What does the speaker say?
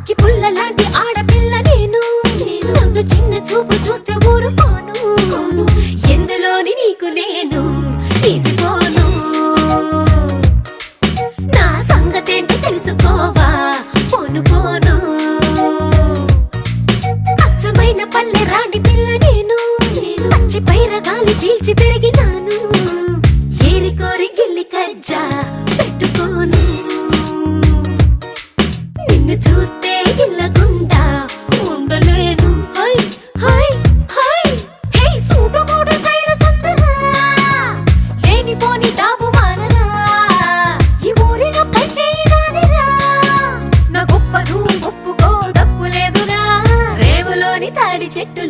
అక్కి పుల్ల లాంటి ఆడపిల్ల నేను నన్ను చిన్న చూపు చూస్తే ఊరుకోను ఎందులోని నీకు నేను తీసుకోను నా సంగతేంటి తెలుసుకోవా పోను పోను అచ్చమైన పల్లె రాణి పిల్ల నేను పచ్చి పైరగాలి పీల్చి పెరిగినాను ఏరి కోరి గిల్లి కజ్జా పెట్టుకోను నిన్ను చూస్తే ఇల్లగుండా ఉండలేను హై హై హై హే సూటు మూడు స్టైల్ సందరా లేని పోని డాబు మానరా ఈ ఊరిలో పై చేయనాదిరా నా గొప్పను ఒప్పుకో తప్పు లేదురా రేవులోని తాడి చెట్టు